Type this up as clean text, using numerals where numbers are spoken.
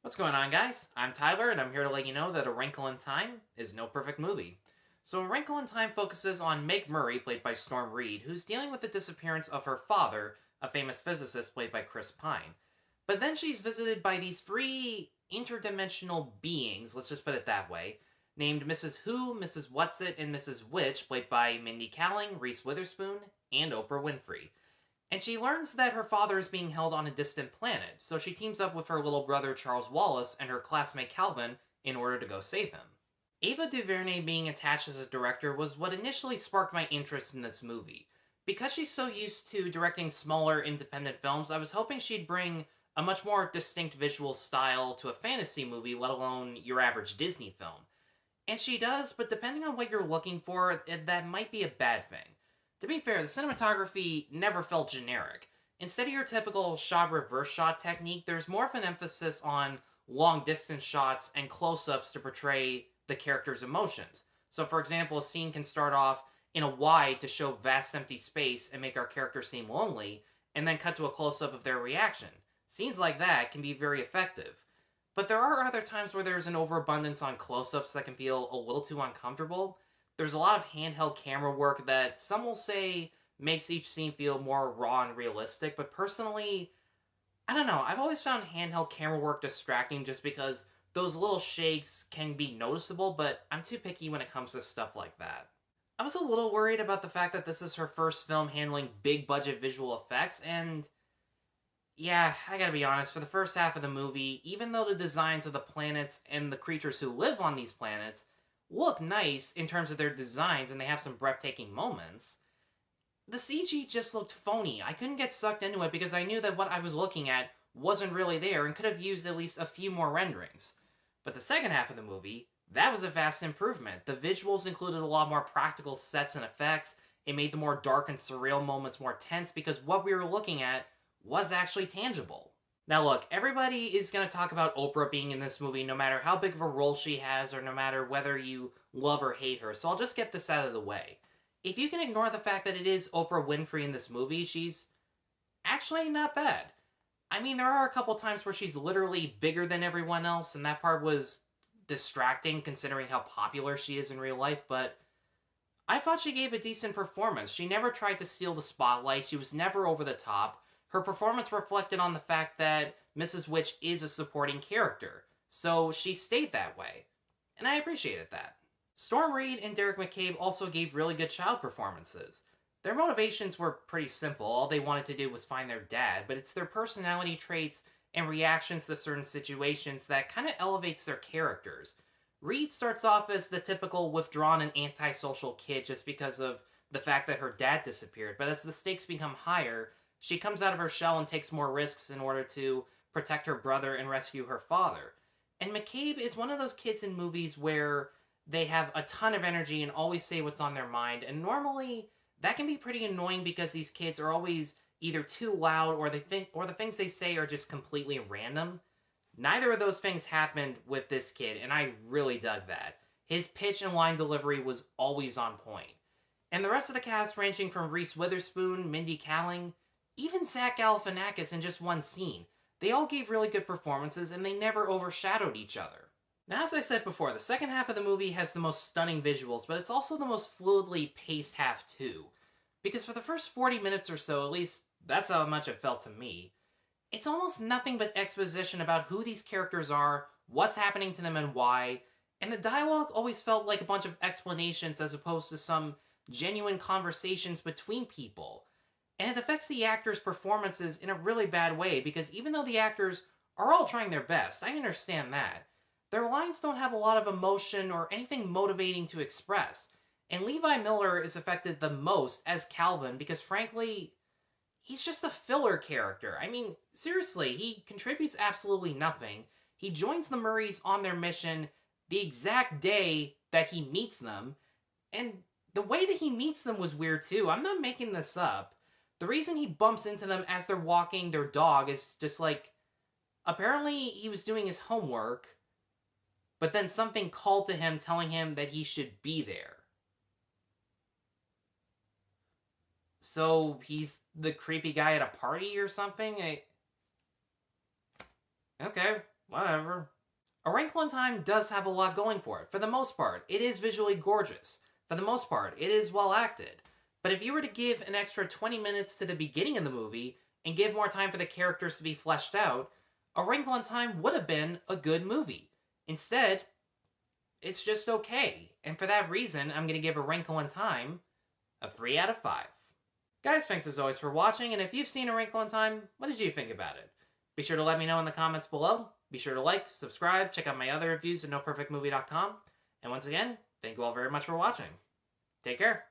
What's going on, guys? I'm Tyler, and I'm here to let you know that A Wrinkle in Time is no perfect movie. So, A Wrinkle in Time focuses on Meg Murray, played by Storm Reid, who's dealing with the disappearance of her father, a famous physicist played by Chris Pine. But then she's visited by these three interdimensional beings, let's just put it that way, named Mrs. Who, Mrs. Whatsit, and Mrs. Which, played by Mindy Kaling, Reese Witherspoon, and Oprah Winfrey. And she learns that her father is being held on a distant planet, so she teams up with her little brother Charles Wallace and her classmate Calvin in order to go save him. Ava DuVernay being attached as a director was what initially sparked my interest in this movie. Because she's so used to directing smaller independent films, I was hoping she'd bring a much more distinct visual style to a fantasy movie, let alone your average Disney film. And she does, but depending on what you're looking for, that might be a bad thing. To be fair, the cinematography never felt generic. Instead of your typical shot reverse shot technique, there's more of an emphasis on long distance shots and close ups to portray the character's emotions. So, for example, a scene can start off in a wide to show vast empty space and make our character seem lonely, and then cut to a close up of their reaction. Scenes like that can be very effective. But there are other times where there's an overabundance on close ups that can feel a little too uncomfortable. There's a lot of handheld camera work that some will say makes each scene feel more raw and realistic, but personally, I don't know. I've always found handheld camera work distracting just because those little shakes can be noticeable, but I'm too picky when it comes to stuff like that. I was a little worried about the fact that this is her first film handling big budget visual effects, and yeah, I gotta be honest, for the first half of the movie, even though the designs of the planets and the creatures who live on these planets look nice in terms of their designs and they have some breathtaking moments, the CG just looked phony. I couldn't get sucked into it because I knew that what I was looking at wasn't really there and could have used at least a few more renderings. But the second half of the movie, that was a vast improvement. The visuals included a lot more practical sets and effects. It made the more dark and surreal moments more tense because what we were looking at was actually tangible. Now look, everybody is going to talk about Oprah being in this movie no matter how big of a role she has or no matter whether you love or hate her, so I'll just get this out of the way. If you can ignore the fact that it is Oprah Winfrey in this movie, she's actually not bad. I mean, there are a couple times where she's literally bigger than everyone else, and that part was distracting considering how popular she is in real life, but I thought she gave a decent performance. She never tried to steal the spotlight, she was never over the top. Her performance reflected on the fact that Mrs. Which is a supporting character, so she stayed that way, and I appreciated that. Storm Reid and Derek McCabe also gave really good child performances. Their motivations were pretty simple, all they wanted to do was find their dad, but it's their personality traits and reactions to certain situations that kind of elevates their characters. Reid starts off as the typical withdrawn and antisocial kid just because of the fact that her dad disappeared, but as the stakes become higher, she comes out of her shell and takes more risks in order to protect her brother and rescue her father. And McCabe is one of those kids in movies where they have a ton of energy and always say what's on their mind, and normally that can be pretty annoying because these kids are always either too loud or the things they say are just completely random. Neither of those things happened with this kid, and I really dug that. His pitch and line delivery was always on point. And the rest of the cast, ranging from Reese Witherspoon, Mindy Kaling, even Zach Galifianakis in just one scene, they all gave really good performances and they never overshadowed each other. Now, as I said before, the second half of the movie has the most stunning visuals, but it's also the most fluidly paced half too. Because for the first 40 minutes or so, at least that's how much it felt to me, it's almost nothing but exposition about who these characters are, what's happening to them and why, and the dialogue always felt like a bunch of explanations as opposed to some genuine conversations between people. And it affects the actors' performances in a really bad way because even though the actors are all trying their best, I understand that, their lines don't have a lot of emotion or anything motivating to express. And Levi Miller is affected the most as Calvin because frankly, he's just a filler character. I mean, seriously, he contributes absolutely nothing. He joins the Murrays on their mission the exact day that he meets them, and the way that he meets them was weird too. I'm not making this up. The reason he bumps into them as they're walking their dog is just like, apparently he was doing his homework, but then something called to him telling him that he should be there. So he's the creepy guy at a party or something? Okay, Whatever. A Wrinkle in Time does have a lot going for it. For the most part, it is visually gorgeous. For the most part, it is well acted. But if you were to give an extra 20 minutes to the beginning of the movie and give more time for the characters to be fleshed out, A Wrinkle in Time would have been a good movie. Instead, it's just okay. And for that reason, I'm going to give A Wrinkle in Time a 3 out of 5. Guys, thanks as always for watching, and if you've seen A Wrinkle in Time, what did you think about it? Be sure to let me know in the comments below. Be sure to like, subscribe, check out my other reviews at noperfectmovie.com. And once again, thank you all very much for watching. Take care.